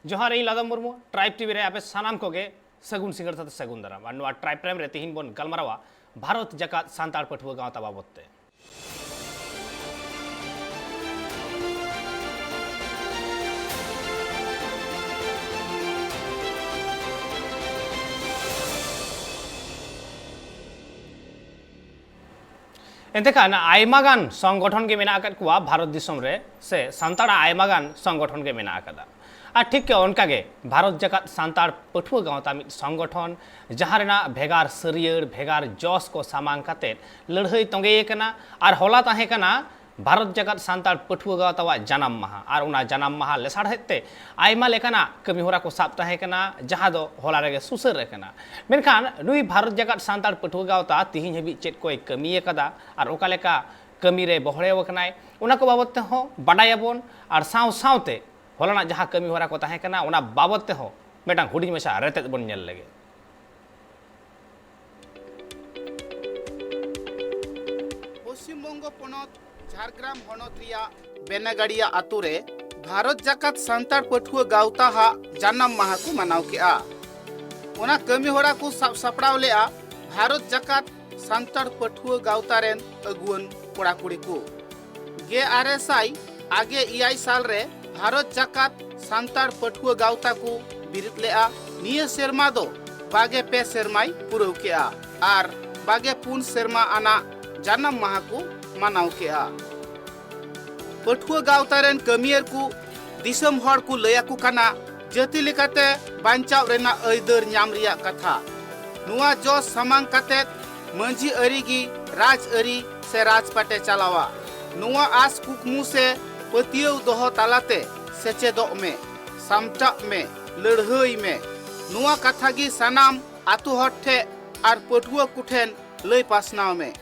जोहार इन लादा Murmu tribe TV रे आपे सानाम कोगे सगुन सिंगर साथ सगुन दाराम और ट्राइब प्राइम रे तिहिन बोन गलमारावा भारत जाकात सांताड़ पठुआ गांव बाबते एंतेखान आयमागान संगठन के मेना आकद कुआ भारत दिसम रे से सांताड़ा आयमागान संगठन के मेना आकदा और ठीक के उनका गे भारत जाकात सांताड़ पठुआ गांव तामित संगठन जहां रेना भेगार सरियर भेगार जॉस को सामांग काते लड़ाई तंगे कना और होला ताहे कना भारत जाकात सांताड़ पठुआ गांव तावा जन्म माहा और उना जन्म माहा लेसाड़ हेते आयमा लेकना कमी होरा को साब ताहे कना जहां दो होला रेगे सुसर रेकना मेनखान नुई भारत जाकात सांताड़ पठुआ गांव ता तिहिन हेबि चेत कोई कमी कदा और ओका लेका कमी रे बहरे वकनाय उना को बाबत हो बाडायाबोन और साव सावते होलाना जहां कमी होरा को ताहे कना उना बाबत हो मेटा हुडिंग मेशा रेतेत बन नेल लगे पश्चिम बंग पनत झारग्राम हनत रिया बेनागाड़िया आतु रे भारत जाकात सांताड़ पठुआ गावता हा जन्म माहा को मनाव केआ ओना कमी होरा को सापड़ाव लेआ भारत जाकात सांताड़ पठुआ गावता रेन अगुवन कोड़ा कुड़ी को गे आरएसआई आगे इयाई साल रे भारत जाकात सांताड़ पठुआ गावता को बिरित लेआ निया सेरमा दो बागे पे सेरमाई पुरव केआ आर बागे पुन सेरमा आना जन्म माहा को मनाव केआ पठुआ गावता रेन कमियर को दिसम हर को लया को काना जति लेकाते बांचाव रेना अइदर न्याम रिया कथा नुआ जो समांग काते मंझी अरिगी राज अरी से राजपाटे चलावा नुआ आस कुकमु से पतियव दोह तालाते सेचेदोग में सामटा में लड़हई में नुआ कथा गी सनाम आतु हर ठे आर पठुआ कुठेन लय पासनाव में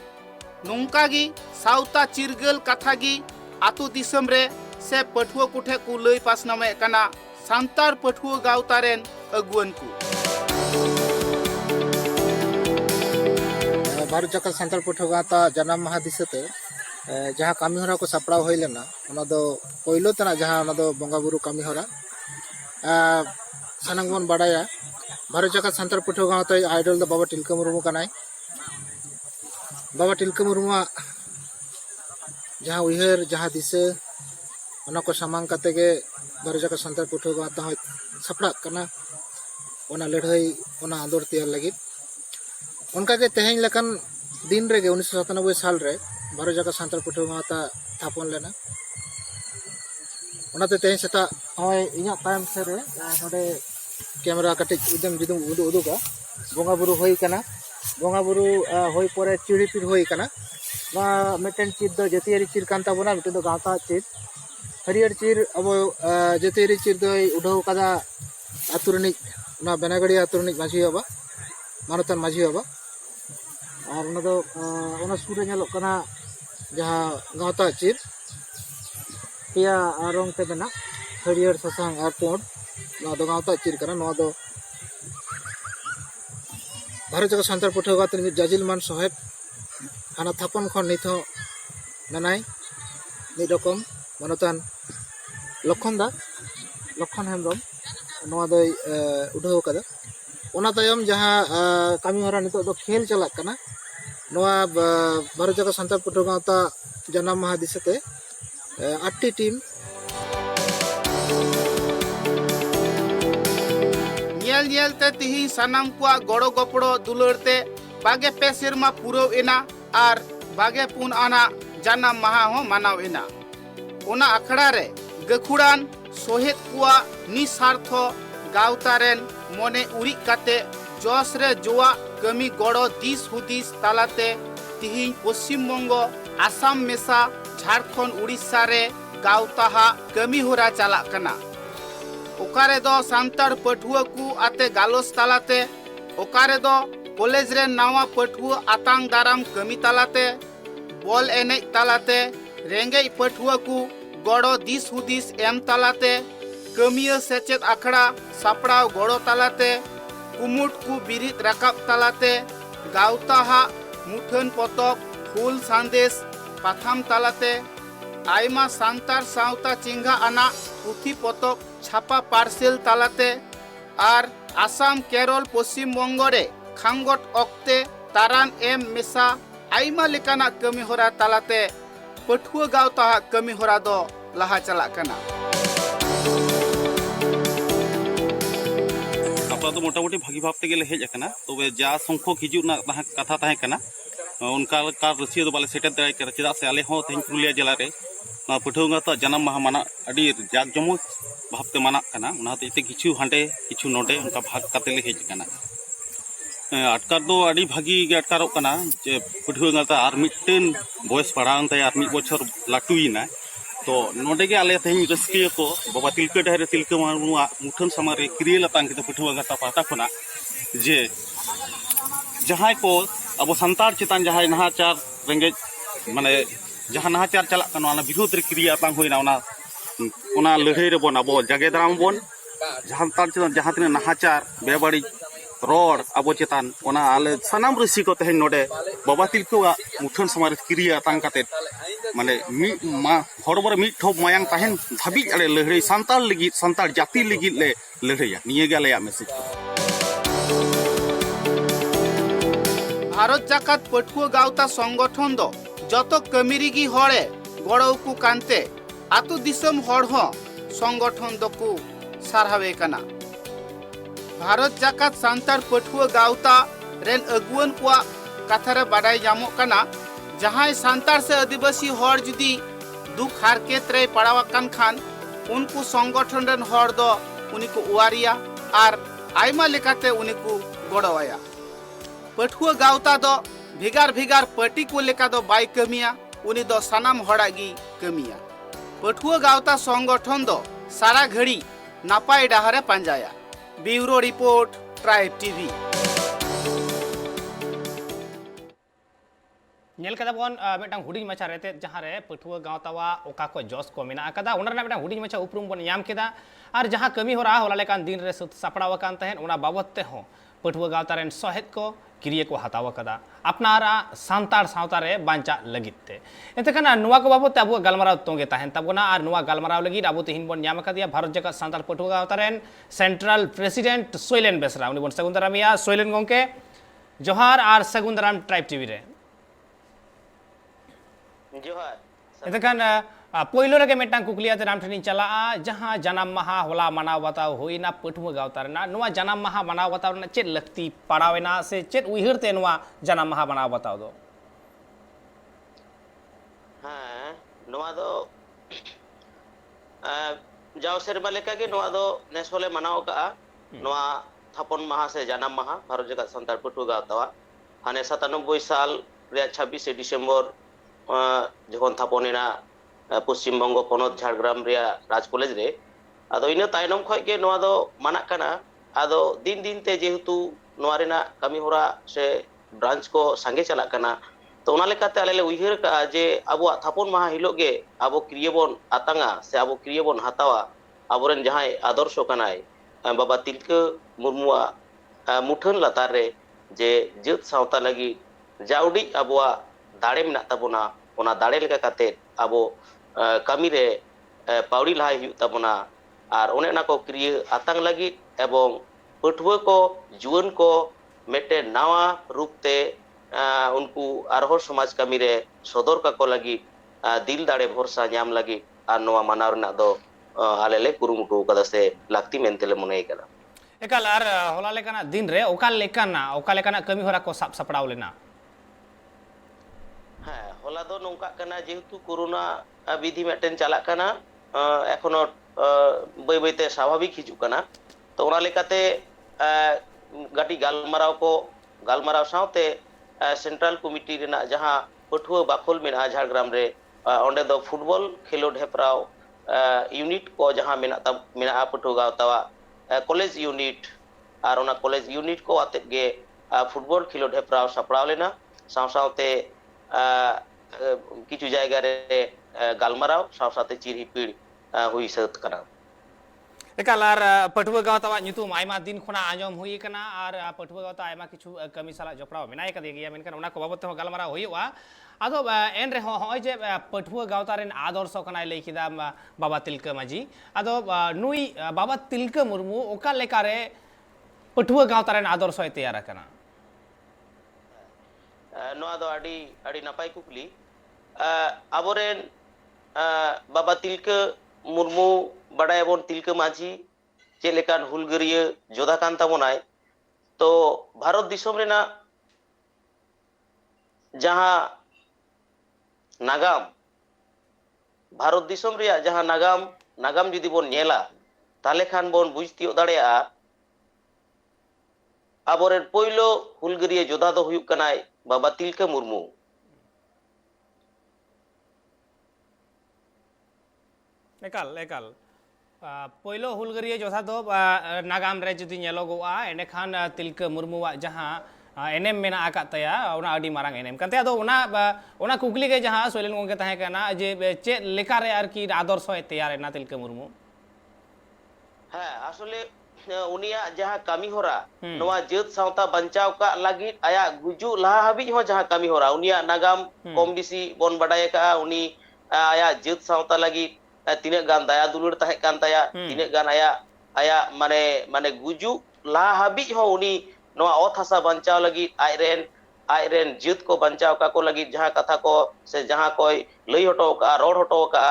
नोंका गी साउता चिरगल कथा गी आतु दिसम रे से पठुआ कुठे को लय पासनाव में कना सांताड़ पठुआ गावता रेन अगुवन को भारत जाकात सांताड़ पठुआ गावता जन्म माहा दिसते जहाँ कमी होरा को सापड़ाव होई लेना ओना दो पहिलो तना जहाँ ओना दो बंगा बुरु कमी होरा सानांग बन बाडाया भारत जाकात सांताड़ पठुआ गावता आइडल दो बाबा तिलका मुर्मू कनाय बाबा तिलका मुर्मू जहाँ उयहर जहाँ दिसे ओना को सामांग काते गे भारत जाकात सांताड़ पठुआ गावता हो सापड़ा कना ओना लड़ाई ओना आंदोलन तैयार लगी उनका के तेहें लेकन दिन रे 1997 साल रे भारत जाकात सांताड़ पठुआ गावता थापन लेना ओनाते तेहें सेता होय इना टाइम से रे नोडे कैमरा कटे एकदम जुदुम उदुगा बोंगा बुरु होई कना बोंगा बुरु होई परे चिड़ी पिर होई कना वा मेटेन चीज दो जतियारी चीर कान ताबोना मिटे दो गावता चीज हरियर चीर अब जतियारी चीर दो उडो कदा आतुरनी ना बेनागड़ी आतुरनी माझी बाबा मानतन माझी बाबा और ओना दो ओना सुरे नेलो कना जहां गावता चीर पिया रंग ते बेना हरियर ससांग आर पोड ना दो गावता चीर कना नो दो भारत जाकात सांताड़ पठुआ गावता जाजिल मान साहेब हाना थापन खन निथ मेनाय मिद रकम मानतान लखन हेम्ब्रम नोआ दो उठाव कदा ओना तायम जहां कमी होरा नितो दो खेल चलाक कना नोआ भारत जाकात सांताड़ पठुआ गावता जन्म माहा दिसते 8टी टीम नियल नियल ते तिही सनाम कुआ गड़ो गपड़ो दुलरते बागे पे सेरमा पुरव एना आर बागे पुन आना जन्म माहा हो मनाव एना ओना अखड़ा रे गखुड़ान सोहेत कुआ निस्वार्थ गावता रेन मने उरी काते जस रे जोआ कमी गड़ो दिस हुदिस तालाते तिहिन पश्चिम बंग आसाम मेसा झारखंड उड़ीसा रे गावता हा कमी होरा चला कना ओकारे दो सांताड़ पठुआ को आते गालोस तालाते ओकारे दो कॉलेज रे नावा पठुआ आतांग दाराम कमी तालाते बॉल एने तालाते रेंगे पठुआ को गड़ो दिस हुदिस एम तालाते कमिया सेचेत आखड़ा सापड़ाव गड़ो तालाते कुमुट को बिरित राकाब तालाते गावता हा मुठन पतक फूल संदेश पाथाम तालाते आयमा सांतार सावता चिंगा आना पुथी पतक छापा पार्सेल तालाते आर आसाम केरल पश्चिम बंग रे खांगट अक्ते तारान एम मेसा आयमा लेकाना कमी होरा तालाते पठुआ गावता कमी होरा दो लाहा चला कना। सापड़ा तो मोटामुटी भागी भाव तेगे हेज अकना तबे जा संख्यक हिजुना कथा ताहे कना उनका रसिया दो बाले सेटर दाय कर चेदा से आले हो तेहन पुरुलिया जिला रे पठुआ गावता जन्म माहा माना अडी जाक जमक भावते माना कना उनाते इते किछु हांडे किछु नोडे उनका भाग काते ले हेज कना अटकार दो अडी भागी गे अटकारो कना जे पठुआ गावता आर मिटटेन बयस पढ़ान ताय आर मिट बछर लाटुइना तो नोडे के आले तेहन रस्किया को बाबा तिलका डहरे तिलका मानुआ मुठन समारे क्रिया लतांग के पठुआ गावता पाता खना जे जहां को अब संतार चितान जहां नहाचार रेंगेज माने जहां नहाचार चला कना विरोध रे क्रिया तांग होइना ओना लड़ाई रे बोन अब जगे दाराम बोन जहां तार चितान जहां तिना नहाचार बेबाड़ी रोड अब चितान ओना आले सनाम रसी को तेहन नोडे बाबा तिलका मुठन समारे क्रिया तांग काते माने मी मा हरबर मी ठोप मायांग ताहेन धाबी आले लड़ाई संताल लगी संताल जाति लगी ले लड़ाई निये गे आले मैसेज भारत जाकात पठुआ गावता संगठन दो जतो कमिरिगी हड़े गड़ौकु कांते आतु दिसम हड़ हो संगठन दो सारहावे कना। भारत जाकात सांतार पठुआ गावता रेन अगुवन कुआ कथारे बाडाय जामो कना जहां सांतार से आदिवासी हड़ जुदी दुख हारकेत रे पड़ावाकान खान उनको संगठन रेन हड़ दो उनिको उवारिया आर आयमा लेकाते उनिको गड़वाया। पठुआ गावता दो भिगार भिगार पार्टी को लेका दो बाय कमिया उनी दो सनाम हड़ागी कमिया। पठुआ गावता संगठन दो सारा घड़ी नापाय डाहरे पंजाया। Bureau report tribe TV. नेल कदा बोन मेटांग हुडिंग मचा रहते जहां रे पठुआ गावतावा ओका को जॉस को मेना कदा उनर ना मेटांग हुडिंग मचा उपरुम बोन याम केदा आर जहां कमी हो रहा होला लेकान दिन रे सपड़ावा कान तहन उना बाबत ते हो पठुआ गावता रेन सहेत को क्रिया को हतावा कदा अपनारा सांतार सावता रे बांचा लगिते एतकना नुवा को बाबत अबो गलमराव तोंगे तहन तबोना आर नुवा गलमराव लगी अबो तिहिन बोन याम कदिया भारत जगत सांतार पठुआ गावता रेन सेंट्रल प्रेसिडेंट सोइलेन बेसरा उनी बोन सगुंदरामिया सोइलेन गोंके जोहार आर सगुंदराम ट्राइब टीवी रे जोहार एतकन पहिलो रे मेटांग कुकलिया ते राम ठनी चला जहां जन्म माहा होला मनाव बताव होइना पठुआ गावता रेना नुवा जन्म माहा मनाव बताव ना चेत लगती पड़ावेना से चेत उहिर ते नुवा जन्म माहा मनाव बताव दो। हाँ नोआ दो जाओ सेरमा लेका के नोआ दो नेसोले मनाव का नोआ थापन माहा से जन्म माहा भारत जगत संतार पठुआ गावतावा हाने 97 साल रे 26 डिसेम्बर जखन थापनेना पश्चिम बंग पनत झाड़ग्राम रे राज कॉलेज रे आदो इना तायनम खय के नोआ दो माना कना आदो दिन दिन ते जेहेतु नोआ रेना कमी होरा से ब्रांच को संगे चला कना तो ओना लेकाते आले ले उइहर का जे आबो थापन माहा हिलो गे आबो क्रियबन आतांगा से आबो क्रियबन हातावा आबोरेन जहाय आदर्श कनाय बाबा तिलका मुर्मुआ मुठन लातार रे जे जत सावता लगी जाउडी आबोआ दाड़े मेना ताबोना ओना दाड़े लेका काते आबो कमी रे पावड़ी लहाय हुई ताबोना आर ओने ना को क्रिया आतांग लगी एवं पठुआ को जुआन को मेटे नावा रूप ते उनको आरहो समाज कमी रे सदर का को लगी दिल दाड़े भरोसा नाम लगी आर नोआ मानाव ना दो आले ले कुरुमुटु कदा से लाक्ति मेनतेले मने कला एकाल आर होला लेकाना दिन रे ओका लेकाना कमी होरा को साप सपड़ाव लेना हाँ होला दो नौका कना जेहेतु कोरोना विधि मेटेन चला कना एखोनो बै बैते स्वाभाविक हिजु कना तो ओना लेकाते गाटी गालमाराव सावते सेंट्रल कमिटी रेना जहां पठुआ बाखोल मेना झाड़ग्राम रे ओंडे दो फुटबॉल खेलोड हेपराव यूनिट को जहां मेना पठुआ गावतावा कॉलेज यूनिट और ओना कॉलेज यूनिट को आते गे फुटबॉल खेलोड हेपराव सपड़ाव लेना सावते किछु जायगा रे गालमाराव सावसाते चिरहिपीड़ हुई सत कना एकाल आर पटुआ गावता nyutum आयमा दिन खुना आंजम हुई कना आर पटुआ गावता आयमा किछु कमी साला जपड़ाव मेनाय कदे गया मेनखान उना को बाबत हो गलमारा हुईवा आदो एन रे हो जे पटुआ गावता रेन आदर्श कनाय लई किदा बाबा तिलका माजी आदो नुई बाबा तिलका मुर्मू ओका लेकारे पटुआ गावता रेन आदर्श तैयार कना नोआ दो आड़ी नपाय कुकली आबोरेन बाबा तिलका मुर्मू बड़ायबन तिलका माझी चेक लेकान हुलगरिया जोधा कान ताबोनाय तो भारत दिसोम रेना जहां नागाम भारत दिसोम रिया जहां नागाम जुदी बोन नेला ताले खान बोन बुझतियो दाड़ेया आबोरेन पोइलो हुलगरिया जोधा दो हुयुक कनाय बाबा तिलका मुर्मू एकाल पहिलो हुलगरिया जोधा दो नागाम रे जुदी नेलोगोआ एनेखान तिलका मुर्मुआ जहां एनेम मेना आका तया उना आडी मारांग एनेम कानते आदो उना कुकली के जहां सोलेन गोंगे ताहे काना जे चे लेका रे आरकी आदर्श तैयार ना तिलका मुर्मू हाँ आसले उनिया जहां कमी होरा नोआ जेत सावता बंचाव का लगी आया गुजु लहा हबी हो जहां कमी होरा उनिया नागाम कम बिसी बोन बडाय का उनी आया जेत सावता लगी तीने गान दया दुलुर ताहे कान तया तीने गान आया माने गुजु लहा हबी हो उनी नोआ ओत हसा बंचाव लगी आयरेन जेत को बंचाव का को लगी जहां कथा को से जहां कोई लई हटो का रोड हटो का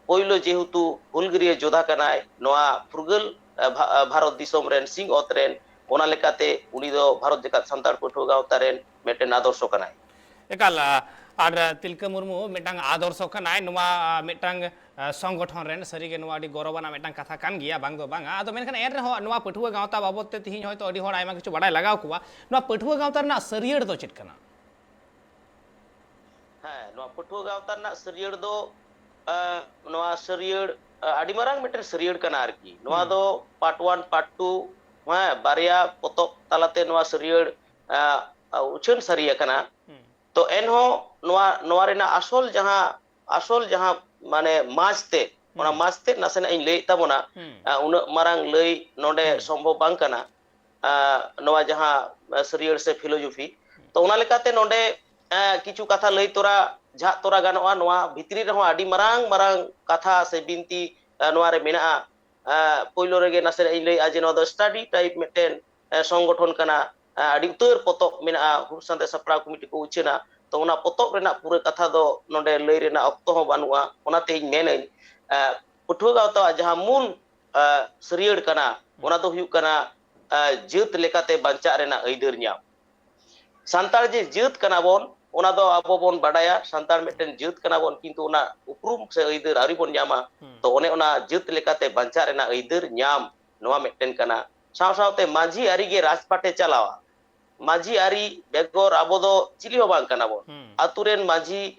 पहिलो जेहुतु हुलगरिया जोधा कनाय नोआ फुरगल भारत दिसोम रेन सिंह ओत रेन ओना लेकाते उनी दो भारत जकात सांतार पठुआ गावता रेन मेटेन आदर्श कनाय एकाल आर तिलका मुर्मू मेटांग आदर्श कनाय नोआ मेटांग संगठन रेन सरीगे नोआ आडी गौरवाना मेटांग कथा कान गिया बांग दो बांगा आदो मेनखान एन रे हो नोआ पठुआ गावता बाबत ते तिहिन होयतो अडी होड़ आयमा किछु बडाय लगाव कुवा नोआ पठुआ गावता ना सरियड़ दो चेट कना हाँ नोआ पठुआ गावता ना सरियड़ दो नोआ सरियड़ आडी मारांग मेटेन सरियड़ कना आरकी नोआ दो पार्ट 1 पार्ट 2 हाँ बारिया पोतोब तालाते नोआ सरियड़ उछन सरिया कना तो एनहो नोआ रेना आसल जहां माने माजते ओना माजते नासेना इन लई ताबोना उन मारांग लई नोडे संभव बांग कना नोआ जहां सरियड़ से फिलोसफी तो ओना लेकाते नोडे किछु कथा लई तोरा झा तोरा गानोआ नोआ भितरी रहो आडी मारांग कथा से बिनती नोआ रे मेना पोइलो रेगे नासेना इन लई आजे नोआ दो स्टडी टाइप मेटेन संगठन कना आडी उतर पोतोब मेना हुर सानते सप्राव कमिटी को उचेना तो उना पोतोब रेना पूरे कथा दो नोडे लई रेना ऑक्तो हो बानुआ ओनाते इन मेनन पठुआ गावता जहां मूल सरियड़ कना ओना दो हुयु कना जेत लेकाते बंचा रेना अइदर न्याम सांतार जे जेत कना बोन ओना दो आबो बोन बडाया सांतार मेटेन जेत कना बोन किंतु ओना उपरुम से अइदर आरी बोन न्यामा तो ओने ओना जेत लेकाते बंचा रेना अइदर न्याम नोआ मेटेन कना साव सावते माझी आरी गे राजपाटे चलावा माझी आरी बेगोर आबो दो चिली हो बांग कना बोन आतुरेन माझी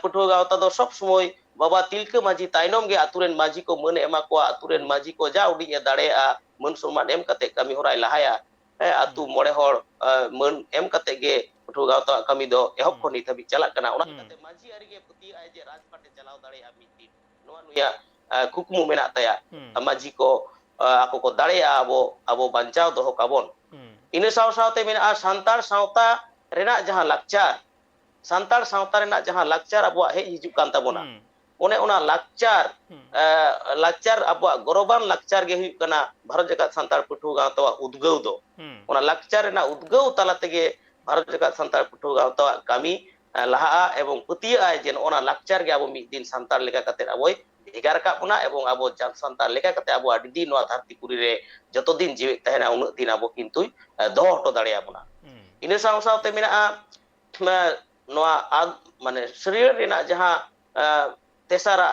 पठुआ गावता दो सब समय बाबा तिलका माझी ताइनोम गे आतुरेन माझी को मन एमा को आतुरेन माझी को जा उडी दाड़ेया मन सम्मान एम कते कमी होराय लहाया आतु मोड़े होड़ मन एम कते गे पठुआ गावता कमी दो एहब खनि तबि चला कना ओना कते माझी आरी गे पति आय जे राजपाटे चलाव दाड़ेया मिति नोआ नुया कुकमु मेना तया माझी को ako ko dareya abo bancao doho kabon ina saw-sawte mena santar sawta rena jahan lakcar abo hej hijuk kan tabona one ona lakcar abo goroban lakcar ge huyuk kana bharat jakat santar puthu gautawa udgau do ona lakcar rena udgau talate ge bharat jakat santar puthu gautawa kami laha ebong putia jen ona lakcar ge abo mid din santar leka kate aboy भेगार का पुना एवं आबो जान संतार लेका कते आबो आडी दिन नोआ धरती पुरी रे जतो दिन जीवित तहना उन दिन आबो किंतु दोह हटो दाड़िया पुना इने साव सावते मेना नोआ माने शरीर रेना जहां तेसारा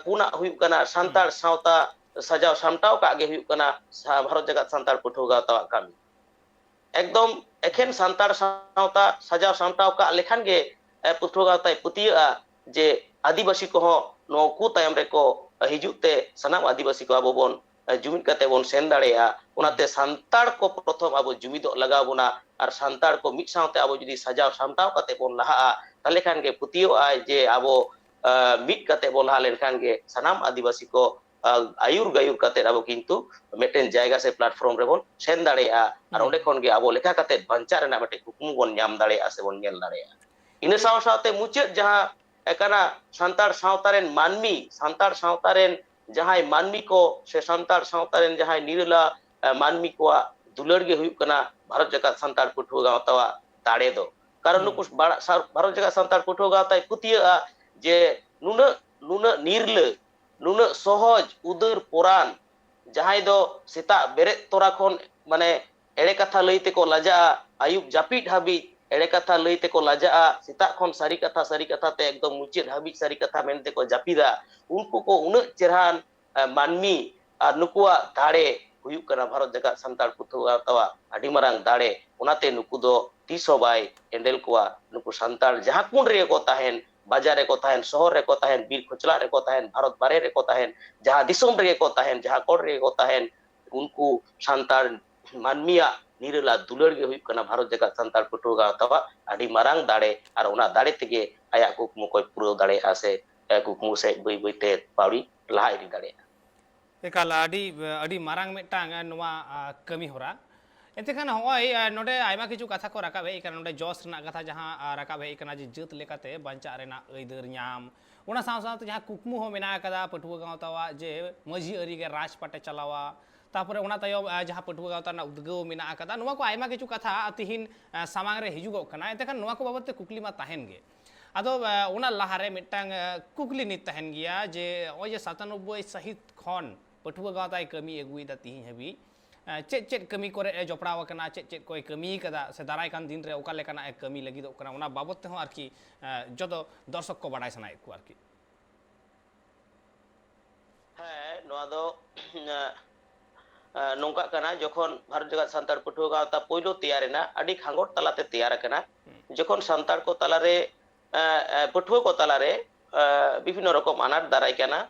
पुना हुयुक कना संतार सावता सजाव सामटाव का गे हुयुक कना भारत जगत संतार पठुआ गावता कामी एकदम एखेन संतार सावता सजाव सामटाव का लेखान गे पठुआ गावता पुतिया जे आदिवासी को नोकु तायम रेको हिजुते सनाम आदिवासी को आबो बोन जुमिद कते बोन सेन दाड़ेया ओनाते संताड़ को प्रथम आबो जुमिदो लगा बोना और संताड़ को मिद सावते आबो जुदी सजाव सामटाव कते बोन लहा ताले खान गे पुतियो आय जे आबो मिद कते बोन लहा लेन खान गे सनाम आदिवासी को ayur gayur kate abo kintu meten jayga se platform rebon sen daᱲᱮᱭᱟᱜᱼᱟ ar onde khon ge abo lekha kate bancha rena mete kukmu bon nyam daᱲᱮᱭᱟᱜᱼᱟ se bon nyel daᱲᱮᱭᱟᱜᱼᱟ ina saw sawte mucet jaha ekana santar sawtaren manmi santar sawtaren jahai manmi ko se santar sawtaren jahai nirula manmi ko दुलड़ गे हुई कना भारत जगत संतार पुठुआ गावतावा दाड़े दो कारण नुकु भारत जगत संतार पुठुआ गावताय पुतिया जे नुन नुन निर्ल नुन सहज उदर पुराण जहां दो सेता बेरे तोरा खन माने एड़े कथा लईते को लाजा आयुब जापिट हाबी एड़े कथा लईते को लाजा सेता खन सारी कथा ते एकदम मुचित हाबी सारी कथा मेनते को जापिदा उनको को उन चेहरान मानमी और नुकुआ दाड़े हुयुक कना भारत जगत संतार पुठुआ गावतावा आडी मारांग दाड़े उनाते नुकु दो तीसो बाय एंडेल कोआ नुकु संतार जहां कुन रे को ताहेन बाजार रे को ताहेन शहर रे को ताहेन बीर खुचला रे को ताहेन भारत बारे रे को ताहेन जहां दिसोम रे को ताहेन जहां कोड रे को ताहेन उनको संतार मानमिया निरला दुलड़ गे हुयुक कना भारत जगत संतार पुठुआ गावतावा आडी मारांग दाड़े और उना दाड़े तेगे आया कुकमु कोय पुरो दाड़े आसे कुकमु से बई बईते पावड़ी लहा इदी दाड़े एकाल अड़ी मारांग मिटांग नवा कमी होरा एतेखान होय नोडे आयमा किछु कथा को राकाबे इकान नोडे जॉस रना कथा जहां राकाबे इकाना जे जत लेकाते बांचा रेना अइदर न्याम उना साव सावते जहां कुकमु हो मेना कदा पटुआ गावतावा जे मजी अरी गे राजपाटे चलावा तापरे उना तयम जहां पटुआ गावता ना उद्गव मेना कदा नवा को आयमा किछु कथा तिहिन सामांग रे हिजुगो कना एतेखान नवा को बाबते कुकली मा ताहेन गे आदो उना लहारे मिटांग कुकली नि ताहेन गिया जे ओय जे 97 सहित खन पटुआ गावताय कमी एगुइदा तिहिन हबी चेक चेक कमी करे जपड़ाव कना चेक चेक कोई कमी कदा से दाराय कान दिन रे ओका लेकाना कमी लगी दो कना उना बाबत ते हो आरकी जदो दर्शक को बाडाय सनाय को आरकी है नोआ दो नोंका कना जखन भारत जगत संतार पटुआ गावता पोइलो तैयारेना अडी खांगोट तलाते तैयार कना जखन संतार को तलारे पटुआ को तलारे विभिन्न रकम अनाट दाराय कना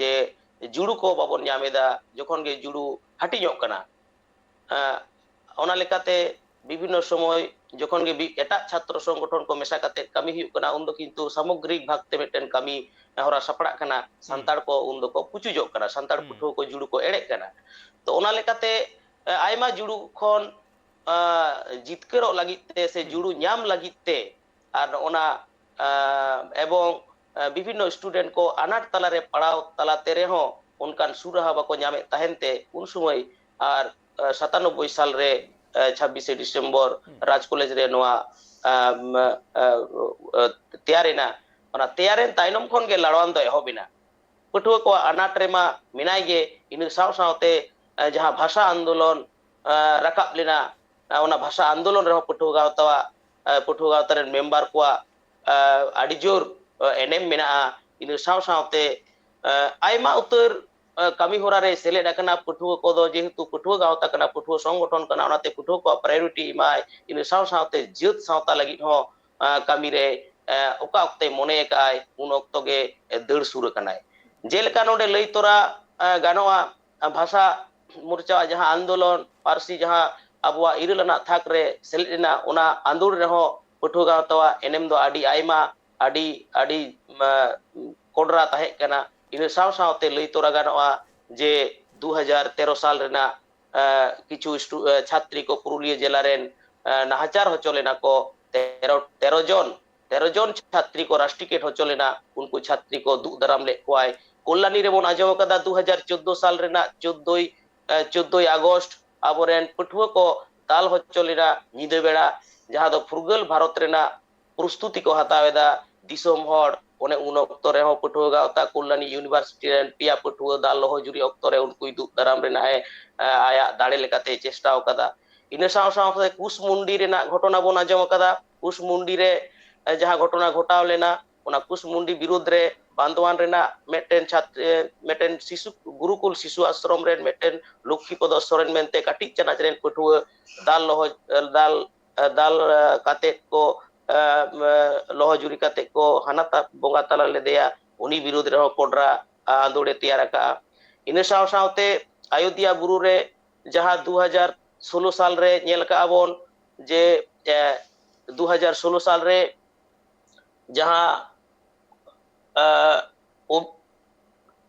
जे जुड़ू को बाबन ᱧᱟᱢᱮᱫᱟ जखन गे जुड़ू हाटिᱧᱚᱜ कना ओना लेकाते विभिन्न समय जखन गे एटा छात्र संगठन को मेसा काते कमी हुयुक कना उन दो किंतु सामग्रिक भागते मेटन कमी होरा सपड़ा कना संतार को उन दो को पुचुजोग कना संतार पुठो को जुड़ू को एड़े कना तो ओना लेकाते आयमा जुड़ू खन जितकरो लागिते से जुड़ू ᱧᱟᱢ लागिते आर ओना एवं विभिन्न स्टूडेंट को अनाट तलारे पढ़ाव तलाते रहो उनकान सुराहा बाको ᱧᱟᱢᱮ ताहेनते उन समय आर 97 साल रे 26 डिसेम्बर राज कॉलेज रे नोआ तैयारेना ओना तैयारेन ताइनम खन गे लाड़वान दो एहोबिना पटुआ को अनाट रेमा मिनाय गे इन साव सावते जहां भाषा आंदोलन राकाब लेना ओना भाषा आंदोलन रे पटुआ गावतारे मेंबर को आडी जोर एनएम मेना इन साव सावते आयमा उतर कमी होरा रे सेलेद कना पटुआ को दो जेहेतु पटुआ गावता कना पटुआ संगठन कना ओनाते पटुआ को प्रायोरिटी माय इन साव सावते जत सावता लगी हो कमी रे ओका ओक्ते मोने काय उन ओक्तो गे दड़ सुर कनाय जेलका नोडे लई तोरा गानोआ भाषा मोर्चा जहां आंदोलन पारसी जहां अबवा इरलना थाक रे सेलेदना ओना आंदोलन रे हो पटुआ गावता एनएम दो आडी आयमा आडी आडी कोडरा ताहे कना इन साव सावते लई तोरा गानोआ जे 2013 साल रेना किछु छात्री को पुरुलिया जिला रेन नाहाचार होचलेना को 13 जन छात्री को राष्ट्रीय होचलेना उनको छात्री को दु दराम ले कोय कोल्लानी रे बोन आजम कदा 2014 साल रेना 14 अगस्त आबोरेन पटुआ को ताल होचलेना निदे बेड़ा जहां दो फुरगल भारत रेना प्रस्तुति को हतावेदा दिसोम हड़ ओने उन अक्तो रे हो पटुआ गावता कोल्लानी यूनिवर्सिटी रेन पिया पटुआ दाल लोह जुरी अक्तो रे उनको दु दराम रेना है आया दाड़े लेकाते चेष्टा कदा इन साव सावते कुसमुंडी रेना घटना बोन आजम कदा कुसमुंडी रे जहां घटना घटाव लेना ओना कुसमुंडी विरुद्ध रे बांदवान रेना मेटेन छात्र मेटेन शिशु गुरुकुल शिशु आश्रम रेन मेटेन लक्ष्मीपद सोरेन मेनते काटी चनाच रेन पटुआ दाल लोह दाल काते को लोह जुरी काते को हानाता बोंगा तला ले दिया उनी विरुद्ध रे कोडरा आंदोलन तैयार का इन साव सावते अयोध्या बुरु रे जहां 2016 साल रे नेल का बोन जे 2016 साल रे जहां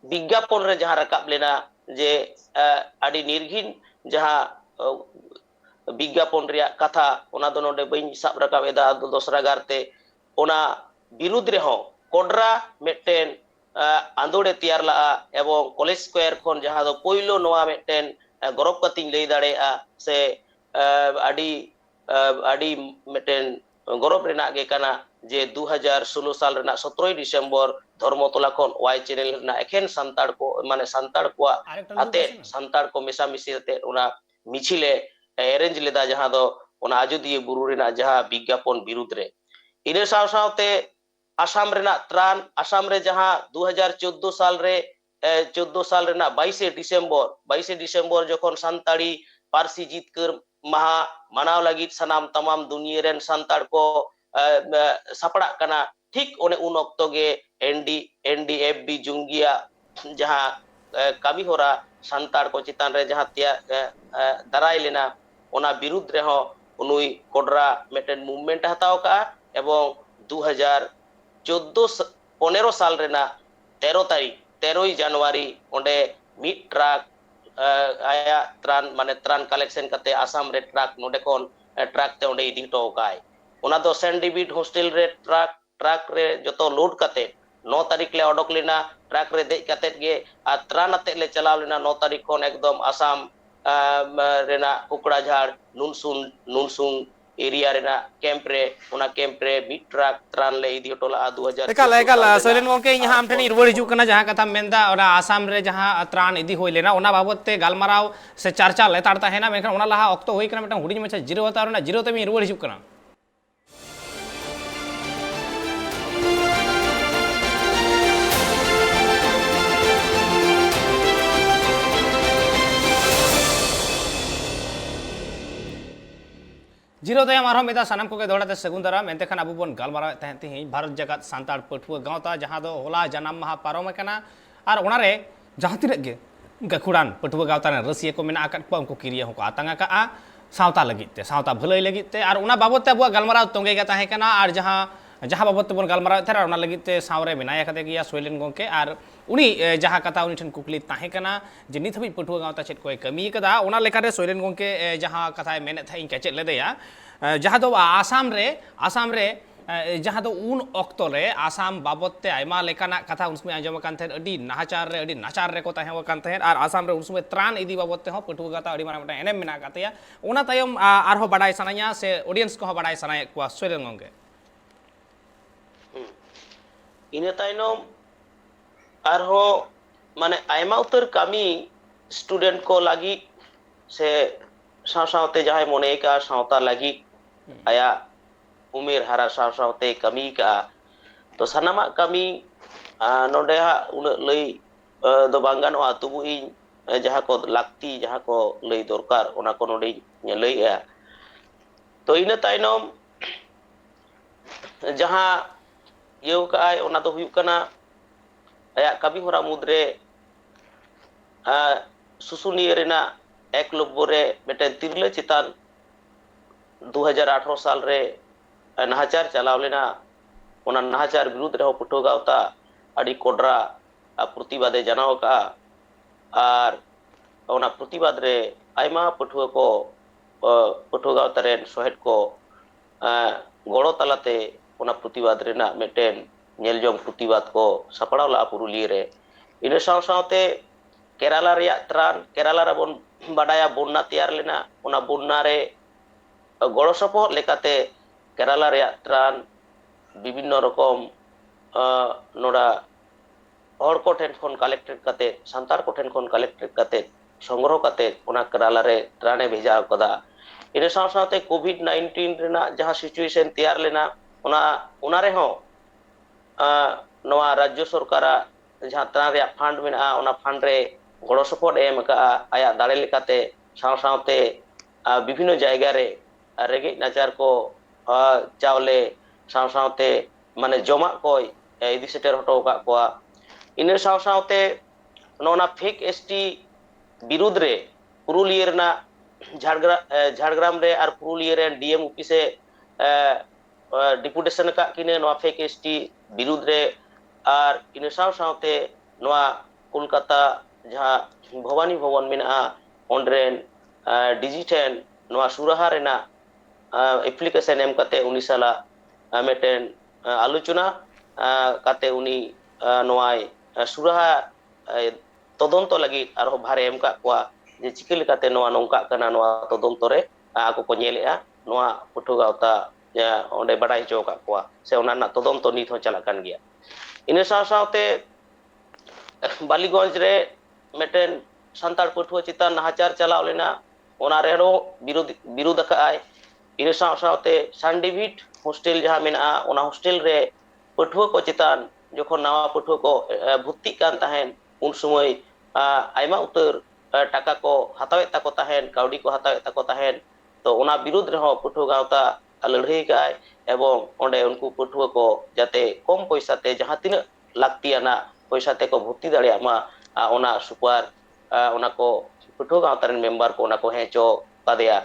विज्ञापन रे जहां रकाब लेना जे आदि निर्घिन जहां विज्ञापन रे कथा ओना दो नोडे बई साब रकाब एदा दोसरा गारते ओना विरुद्ध रे हो कोडरा मेटेन आंदोड़े तैयार ला एवं कॉलेज स्क्वायर खन जहां दो पहिलो नोआ मेटेन गौरव कतिन लई दाड़ेआ से आदि आदि मेटेन गौरव रेना गे काना जे 2016 साल रेना 17 डिसेम्बर धर्मतला खन वाई चैनल रेना एखेन संताड़ को माने संताड़ को आते संताड़ को मेसा मिसी आते ओना मिछिले अरेंज लेदा जहां दो ओना आजोदिये बुरु रेना जहां विज्ञापन विरुद्ध रे इने साव सावते आसाम रेना त्रान आसाम रे जहां 2014 साल रे 14 साल रेना 22 डिसेम्बर जखन संताड़ी पारसी जीतकर महा मनाव लगित सनाम तमाम दुनिया रेन संताड़ को सापड़ा कना ठीक ओने उन ऑक्तो गे एनडीएफबी जुंगिया जहां कमी होरा संताड़ को चितान रे जहां त्या दराय लेना ओना विरुद्ध रे हो उनुई कोडरा मेटेन मूवमेंट हताव का एवं 2014 साल रेना 13 जनवरी ओंडे मिड ट्रक आया त्रान माने त्रान कलेक्शन कते आसाम रे ट्रक नोडे कोन ट्रक ते ओंडे इदी तो काय ओना दो सेंट डेविड हॉस्टल रे ट्रक रे जतो लोड कते 9 तारीख ले ओडक लेना ट्रक रे देख कते गे आ त्रान अते ले चलाव लेना 9 तारीख कोन एकदम आसाम रेना कुकड़ाझाड़ नुनसुन एरिया रेना कैंप रे मिड ट्रक त्रान ले इदी टोला 2000 एकाल सोलेन गोंके यहाँ आम ठेन रुवाड़ हिजुग कना जहाँ कथा मेनदा ओना आसाम रे जहाँ त्रान इदी होय लेना ओना बाबत ते गालमाराव से चर्चा लेताड़ ताहेना मेनखान ओना लाहा ऑक्तो होय कना मिटन हुडिंग मछा जीरो हता ओना जीरो ते मी रुवाड़ हिजुग कना जीरो तयम आरो मेदा सानाम को दौड़ाते सगुंदरा मेनते खान अबु बन गालमारा तहन तिहि भारत जगत सांताड़ पठुआ गावता जहां दो होला जनाम माहा पारम कना आर ओनारे जहां तिरक गे गखुड़ान पठुआ गावता ने रसिया को मेना आकट को उनको किरिया को आतंगा का सावता लगिते सावता भलई लगिते आर ओना बाबत ते अबुआ गालमारा तोंगे गा ताहे कना आर जहां बाबत ते बन गालमारा थे ओना लगिते सावरे मेनाया कते गिया सोइलेन गोंके आर उनी जहां कथा उनी ठन कुकली ताहे कना जे नित हबि पठुआ गावता चेत कोय कमी कदा ओना लेकारे सोइलेन गोंके जहां कथा मेने थे इनके चेत लेदेया जहां दो आसाम रे जहां दो उन ऑक्तो रे आसाम बाबत ते आयमा लेकाना कथा उन समय आंजम कान थे अडी नाचार रे को ताहे कान थे आर आसाम रे उन समय त्रान इदी बाबत ते हो पठुआ गाता अडी मारा मटा एनेम मेना कातेया ओना तायम आर हो बडाय सनाया से ऑडियंस को हो बडाय सनाय को सोइलेन गोंके इने ताइनम आर हो माने आयमा उतर कमी स्टूडेंट को लागी से सावते जहां मोने का सावता लागी आया उमेर हारा सावते कमी का तो सनामा कमी नोडे हा उन लई दो बांगान वा तुबु इन जहां को लागती जहां को लई दरकार ओना को नोडे लई आ तो इन ताइनम जहां येउ काय ओना तो हुयु कना आया कमी होरा मुद्रे सुसुनिया रेना एक लोब्बोरे मेटेन तिरले चितान 2018 साल रे नाहाचार चलाव लेना ओना नाहाचार विरुद्ध रे पठुआ गावता अडी कोडरा प्रतिबादे जनाव का आर ओना प्रतिबाद रे आयमा पठुआ को पठुआ गावता रेन सोहेट को गड़ो तलाते ओना प्रतिबाद रेना मेटेन नेलजोंग प्रतिबाद को सपड़ाव ला पुरुलिया रे इन साव सावते केरला रे त्रान केरला रे बन बाडाया बन्ना तैयार लेना ओना बन्ना रे गड़ो सपो लेकाते केरला रे त्रान विभिन्न रकम नोडा हर को ठेन खन कलेक्टेड काते संतार को ठेन खन कलेक्टेड काते संग्रह काते ओना केरला रे त्राने भेजा कदा इन साव सावते कोविड-19 रेना जहां सिचुएशन तैयार लेना ओना रे हो नवा राज्य सरकार जहां त्रान रे फंड मेना ओना फंड रे गड़ो सपोर्ट एम का आया दाड़े लेकाते साव सावते विभिन्न जायगा रे रेगे नाचार को चावले साव सावते माने जमा को इदी सेटर हटो का को इन साव सावते नोना फेक एसटी विरुद्ध रे पुरुलिया रेना झाड़ग्राम रे आर पुरुलिया रे डीएम ऑफिसे डिपुटेशन का किने नोआ फेक एसटी विरुद्ध रे आर इन साव सावते नोआ Kolkata jha Bhavani Bhavan mena onren digital noa suraha rena application em kate uni sala meten aluchuna kate uni noai suraha todonto lagi arho bhare em ka kwa je chike lekate noa nongka kana noa todonto re ako ko nyelea noa putu gauta onde badai hocho ka kwa se ona na todonto nit ho chalak kan gya ina saute Ballygunge रे मेटेन संतार पठुआ चितान नाहाचार चलाव लेना ओना रेरो विरोध आय इन साथे सानडिविट hostel जहां मेना ओना hostel रे पठुआ को चितान जखन नवा पठुआ को भर्ती कान ताहेन उन समय आयमा उतर टाका को हतावे ताको ताहेन काउडी को हतावे ताको ताहेन तो ओना विरोध रे पठुआ गावता लड़ाई काय एवं ओंडे उनको पठुआ को जाते कम पैसा ते जहां तीन लाक्तियाना पैसा ते को भर्ती दाड़े मा ओना सुपार ओना को पठुआ गावता रेन मेंबर को ओना को हेचो कादेया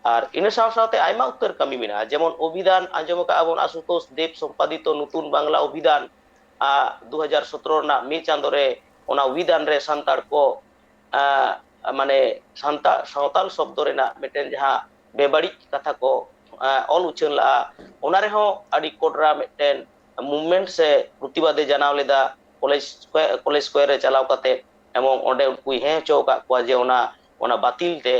और इन साथे आयमा उत्तर कमी मेना जेमन अभिधान आंजम का आबन आशुतोष देव संपादित नतून बांग्ला अभिधान 2017 ना मे चांदो रे ओना अभिधान रे संतार को माने सावताल शब्द रेना मेटेन जहां बेबाड़ी कथा को ऑल उछन ला ओना रे हो अडी कोडरा मेटेन मूवमेंट से प्रतिवादे जनाव लेदा कॉलेज स्क्वायर रे चलाव काते एवं ओंडे उनको हे चो का को जे ओना बातिल ते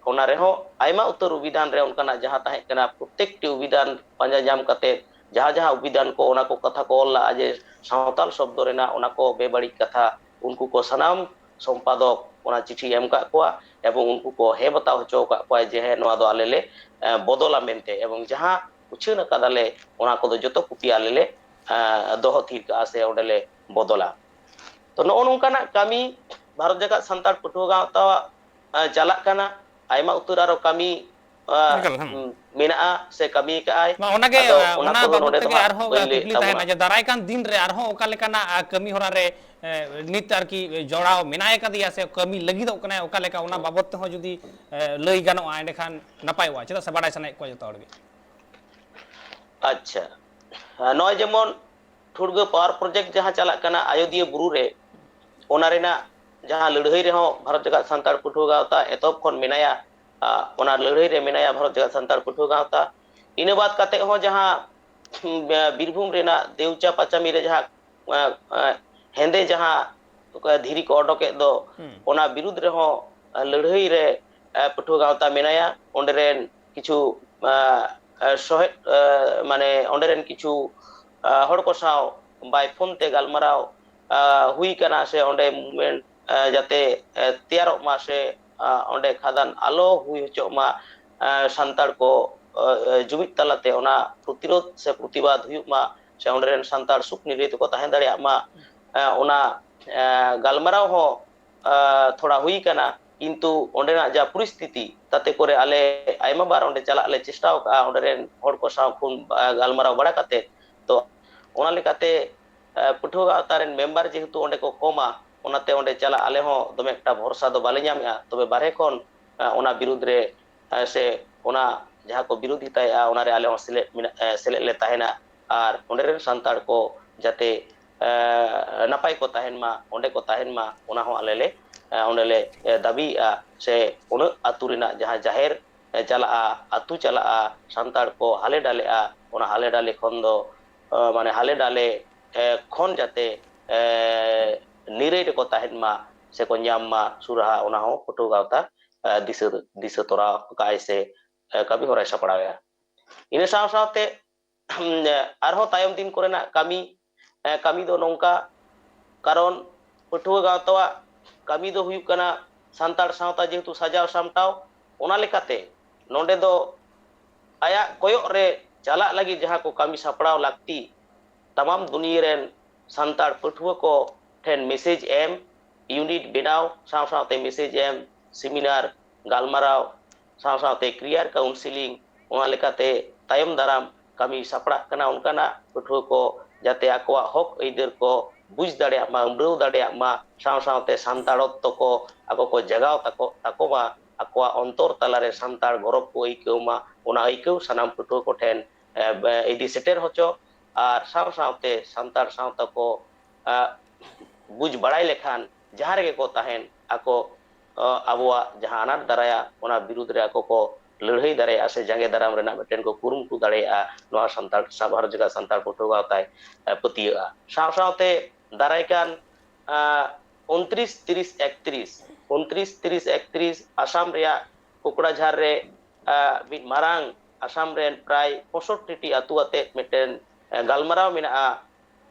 ओना रे हो आयमा उत्तर अभिधान रे उनका जहां ताहे कना प्रत्येक टी अभिधान पंजा जाम काते जहां जहां अभिधान को ओना को कथा को ऑल जे सावताल शब्द रेना ओना को बेबाड़ी कथा उनको को सनाम संपादक ओना चिठी एम का को एवं उनको को हे बताव होचो का को जे हे नवा दो आलेले बदला मेनते एवं जहां उछन कदाले ओना को जतो कुपी आलेले दोह थीर का से ओडले बदला तो नो नोंकाना कमी भारत जगत संतार पठुआ गावता चला कना आयमा उत्तर आरो कमी मेना से कमी का आय ओनागे ओना बाबत के आरहो कुकली ताहेना जे दाराय कान दिन रे आरहो ओका लेकाना कमी होरा रे नित आर की जोड़ाव मेनाय कदिया से कमी लगी दो कना ओका लेका ओना बाबत हो जुदी लई गानो आ एंड खान नपाय वा चदा से बाडाय सनाय को जतो हड़गे अच्छा नय जेमन ठुड़गा पावर प्रोजेक्ट जहां चला कना अयोध्या बुरु रे ओना रेना जहां लड़ाई रे हो भारत जगत संतार पठुआ गावता एतब खन मेनाया ओना लड़ाई रे मेनाया भारत जगत संतार पठुआ गावता इने बात काते हो जहां बीरभूम रेना देवचा पचामी रे जहां हेंदे जहां धीरी को ओडोके दो ओना विरुद्ध रे हो लड़ाई रे पठुआ गावता मेनाया ओंडरेन किछु माने ओंडरेन किछु हड़ को साव बाय फोन ते गालमाराव हुई कना से ओंडे मूवमेंट जाते तैयार मा से ओंडे खादान आलो हुई होचो मा संतार को जुमित तलाते ओना प्रतिरोध से प्रतिवाद हुई मा से ओंडरेन संतार सुख निरित को ताहें दाड़े मा ओना गालमाराव हो थोड़ा हुई कना किंतु ओंडेना जा परिस्थिति ताते करे आले आयमा बार ओंडे चला ले चेष्टा का ओंडरेन हड़ को साव फोन गालमाराव बड़ा काते तो ओना लेकाते पठुआ गावतारेन मेंबर जेहेतु ओंडे को कमा ओनाते ओंडे चला आले हो दमे एकटा भरोसा दो बाले ᱧᱟᱢᱮᱜᱼᱟ तबे बारे खन ओना विरुद्ध रे से ओना जहां को विरोधी ताया ओना रे आले हो सेले ले ताहेना आर ओंडे रेन संतार को जाते नापाय को ताहेन मा ओंडे को ताहेन मा ओना हो आले ले ओंडे ले दाबी से ओन आतु रेना जहां जाहेर चला आतु चला संतार को हाले डाले ओना हाले डाले खन दो माने हाले डाले खन जाते निरे को ताहेन मा से को ᱧᱟᱢ मा सुराहा ओना हो पठुआ गावता दिस तोरा काय से कभी होराय सपड़ाया इन साथे आरहो तायम दिन कोरेना कमी दो नोंका कारण पठुआ गावता कमी दो हुयु कना संतार सावता जेहेतु सजाव सामटाव ओना लेकाते नोंडे दो आया कोयो रे चला लगी जहां को कमी सपड़ाव लागती तमाम दुनिया रेन संतार पठुआ को ठेन मैसेज एम यूनिट बेनाव साथे मैसेज एम सेमिनार गालमाराव साथे क्रियर काउंसिलिंग ओना लेकाते तायम दाराम कमी सपड़ा कना उनकाना पठुआ को जाते आकोआ हक ऐदर को बुझ दाड़े मा उमराव दाड़े मा साथे संताड़त्व को आको को जगाव ताको मा आकोआ अंतर तलारे संतार गौरव को ऐकौ मा ओना ऐकौ सानाम पठुआ को ठेन इदी सेटेर होचो और साथे संतार सावता को बुझ बड़ाई लेखान जहाँ रेगे को ताहेन ako abuwa jahan anak daraya ona birud re ako ko लड़ाई दाड़े से जंगे दाराम रेना मिटेन को कुरुमुटु दाड़ेया नोआ संताल साभार जगह संताल पटो गावताय पतिया साव सावते दाराय कान 29 30 31 29 30 31 आसाम रेया कुकड़ाझार रे मिद मारांग आसाम रेन प्राय 65 टी अतु आते मिटेन गालमाराव मेना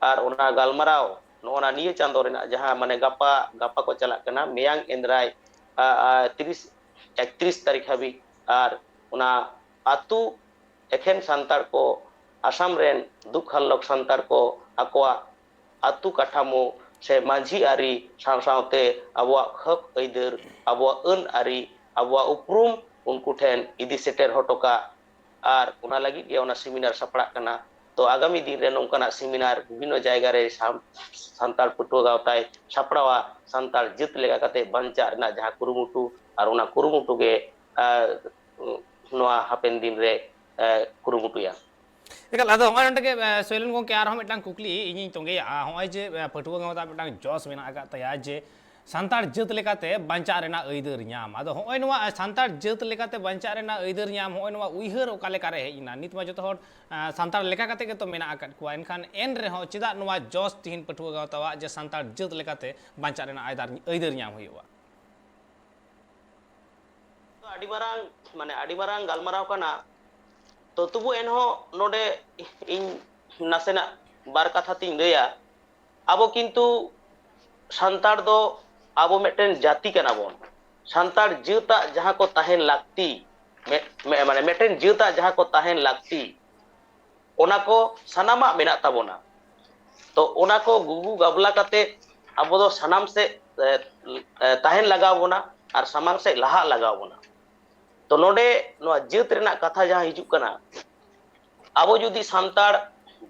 आर ओना गालमाराव नोना निये चांदो रेना जहां माने गापा गापा को चलाक कना मेयांग एंद्राय 30 31 तारीख हाबी और उना आतु एखेन संतार को आसाम रेन दुख हल्लक संतार को आकोआ आतु काठामो से माझी आरी साव सावते आबुआ हक ऐदर आबुआ अन आरी आबुआ उपरुम उनको ठेन इदी सेटर हटोका और उना लगी के उना सेमिनार सपड़ा कना तो आगामी दिन रे नोंकाना सेमिनार विभिन्न जायगा रे संताल पटुआ गावताय सपड़ावा संताल जित लेगा कते बंचा ना जहां कुरुमुटु और उना कुरुमुटु के नोआ हापेन दिन रे कुरुमुटुया एकाल आदो होय नंटे के सोइलन को के आरो मिटांग कुकली इनी तोंगे होय जे पटुआ गावता मिटांग जॉस मेना आगा तया जे संतार जत लेकाते बंचा रेना ऐदर न्याम आदो होय नोआ संतार जत लेकाते बंचा रेना ऐदर न्याम होय नोआ उइहर ओका लेका रे हेइना नित मा जतो हर संतार लेका काते के तो मेना आकात कुआ एनखान एन रे हो चिदा नोआ जॉस तिहिन पटुआ गावतावा जे संतार जत लेकाते बंचा रेना ऐदर न्याम होइवा आड़ी मारांग गालमाराव कना तो तुबु एनहो नोडे इन नासेना बार कथा तिन लैया आबो किन्तु संतार दो आबो मेटेन जाति कना बोन संतार जीवता जहां को ताहेन लागती माने मेटेन जीवता जहां को ताहेन लागती ओना को सनामा मेना ताबोना तो ओना को गुगु गाबला काते आबो दो सनाम से ताहेन लगाव बोना और समांग से लहा लगाव बोना तो नोडे नो जीत रेना कथा जहां हिजुक कना आबो जुदी संतार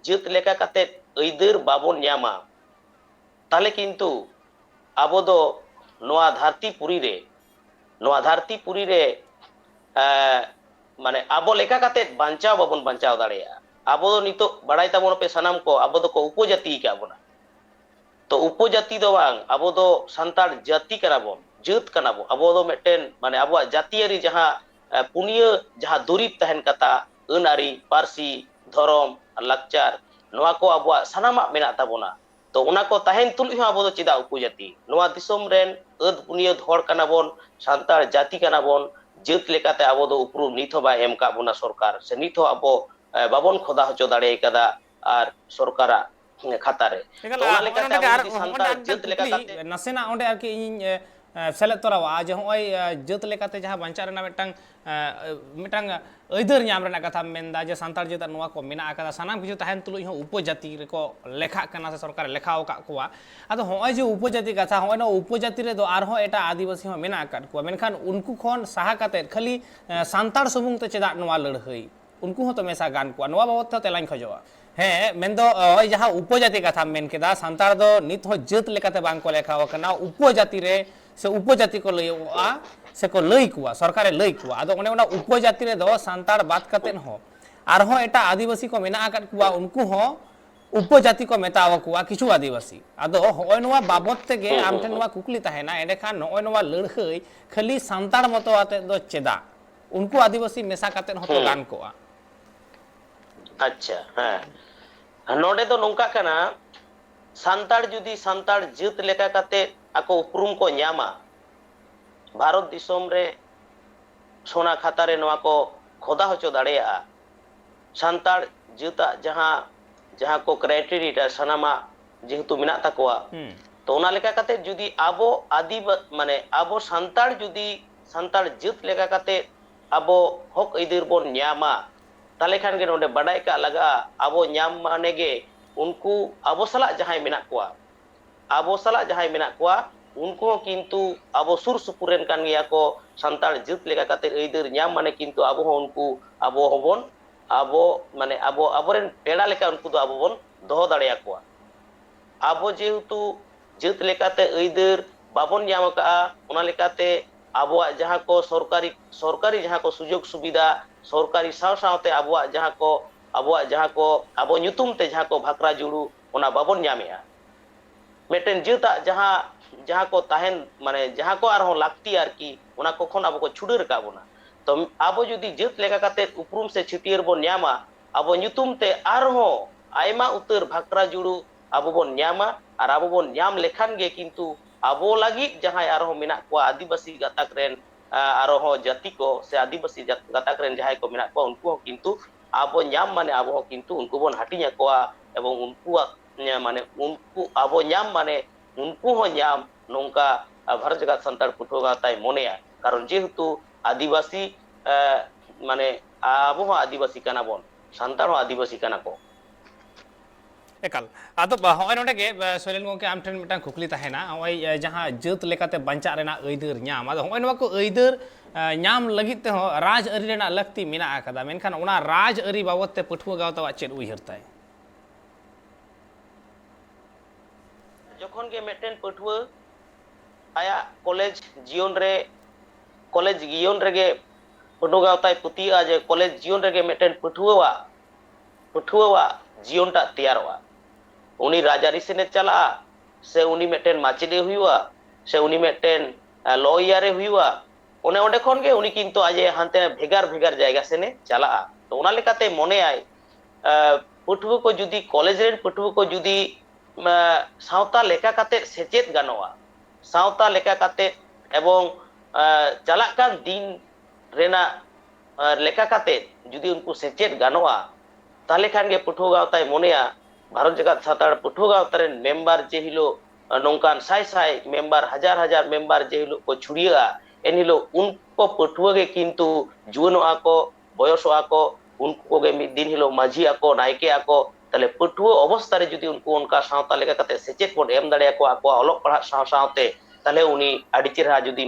जीत लेका काते ऐदर बाबोन न्यामा ताले किन्तु आबो दो नोआ धरती पुरी रे माने आबो लेका काते बांचाव बाबोन बांचाव दाड़ेया आबो दो नितो बड़ाई ताबोन पे सनाम को आबो दो को उपजाति के आबोना तो उपजाति दो बांग आबो दो संतार जाति कनाबोन जत कनाबो आबो दो मेटेन माने आबो जातियारी जहां पुनिया जहां दुरीब तहन कता अनारी पारसी धरम लाकचार नोआ को आबो सनामा मेना ताबोना तो उना को तहन तुलि हो आबो दो चिदा उपजाति नोआ दिसोम रेन अद पुनिया धोड़ कनाबोन संतार जाति कनाबोन जत लेकाते आबो दो उपरुम निथो बा एम का बोना सरकार से निथो आबो बाबोन खोदा होचो दाड़े कदा आर सरकारा खाता रे तो उना लेकाते आबो संतार जत लेकाते नसेना ओंडे आरकी इन सेलेद तोरावा जे होय जत लेकाते जहां बंचा रेना मिटांग ऐदर न्याम रेना कथा मेनदा जे संतार जत नोआ को मेना आकादा सनाम किछु तहन तुलुइ हो उपजाति रे को लेखा कना से सरकार लेखाओ का कुआ आदो होय जे उपजाति कथा होय न उपजाति रे दो आर हो एटा आदिवासी हो मेना आकाद कुआ मेनखान उनको खोन साहा काते खाली संतार सुमुंग ते चेदा नोआ लड़हई उनको हो तो मेसा गान कुआ नोआ बाबत तेलाइन खजवा हे मेनदो होय जहां उपजाति कथा मेन केदा संतार दो नित हो जत लेकाते बांग को लेखाओ कना उपजाति रे से उपजाति को लइआ से को लई कुआ सरकारे लई कुआ आदो ओने ओना उपजाति रे दो संतार बात कतेन हो आर हो एटा आदिवासी को मेना आकाद कुआ उनको हो उपजाति को मेताव कुआ किछु आदिवासी आदो होय नोआ बाबत तेगे आमठे नोआ कुकली ताहेना एडे खान नोय नोआ लड़हई खाली संतार मतो आते दो चेदा उनको आदिवासी मेसा कतेन हो तो गान कोआ अच्छा हां नोडे तो नोंका कना संतार जुदी संतार जत लेका काते ako उपरुम को न्यामा भारत दिसोम रे सोना खाता रे नोआ को खोदा होचो दाड़ेया संतार जता जहां को क्राइटेरिया सनामा जेहेतु मिना ताकोआ तो ओना लेका काते जुदी आबो आदि माने आबो संतार जुदी संतार जत लेका काते आबो हक ऐदर बोन न्यामा ताले खान के नोडे बड़ाई का लगा आबो न्याम माने गे उनको आबो सला जहां मिना कोआ आबो सला जहां मेना कोआ उनको किंतु आबो सुर सुपुरेन कान गया को संताल जत लेका काते ऐदर न्याम माने किंतु आबो उनको आबो होबोन आबो माने आबो आबोरेन पेड़ा लेका उनको दो आबो बोन दोहो दाड़ेया कोआ आबो जेहेतु जत लेकाते ऐदर बाबोन न्याम का ओना लेकाते आबो जहां को सरकारी जहां को सुजोग सुविधा सरकारी साव सावते आबो जहां को आबो न्युतुम ते जहां को भाकरा जुड़ू ओना बाबोन न्यामेया मिट्टन जता जहाँ को ताहन माने जहाँ को आर लागती आरकी उना को खन अब को छुड़र का बोना तो अब जुदी जत लेका काते उपरुम से छिटियर बोन न्यामा अब ᱧᱩᱛᱩᱢ ते आरहो आयमा उतर भाकरा जुड़ू अब बोन न्यामा और अब बोन न्याम लेखान गे किंतु अब लगी जहाँ आरहो मिना को आदिवासी गातक रेन आरहो जाति को से आदिवासी गातक रेन जहाँ को मिना को उनको किंतु अब न्याम माने अब किंतु उनको बोन हटिया को एवं उनको माने उनको अब न्याम माने उनको हो न्याम नोंका भारत जगत संतार पुठोगा ताई मोनेया कारण जेहेतु आदिवासी माने अब आदिवासी काना बोन संतार आदिवासी काना को एकाल आदो हय नोडे गे सोरेन गोंके आम ठेन मिटांग खुकली ताहेना हय जहां जत लेकाते बंचा रेना अइदर न्याम आदो हय नवा को अइदर न्याम लगित ते हो राज अरी रेना लक्ति मेना आकादा मेनखान ओना राज अरी बाबत ते पठुआ गावता चेद उयहरताय जखन के मेटेन पठुआ आया कॉलेज जीवन रे पठुआ गावताय पुतिया जे कॉलेज जीवन रे मेटेन पठुआ जीवनटा तैयारवा उनी राजारी सेने चला से उनी मेटेन माचेदे हुआ से उनी मेटेन लॉयारे हुआ ओने ओंडे खन गे उनी किंतु आजे हानते भेगार भेगार जायगा सेने चला तो ओना लेकाते मने आय पठुआ को जुदी कॉलेज रेन पठुआ को जुदी सावता लेका काते सेचेत गानोआ सावता लेका काते एवं चलाकान दिन रेना लेका काते जुदी उनको सेचेत गानोआ ताले खान गे पठुआ गावताय मोनेया भारत जगत सातार पठुआ गावतार मेम्बर जे हिलो नोंकान साय साय मेम्बर हजार हजार मेम्बर जे हिलो को छुड़िया एन हिलो उनको पठुआ गे किंतु जुवनोआ को बयसोआ को उनको गे मिद दिन हिलो माझी आको नायके आको ताले पठुआ अवस्था रे जुदी उनको उनका सावता लेका काते सेचेत बोन एम दाड़े आको आको अलग पढ़ा सावते ताले उनी आडी चेहरा जुदी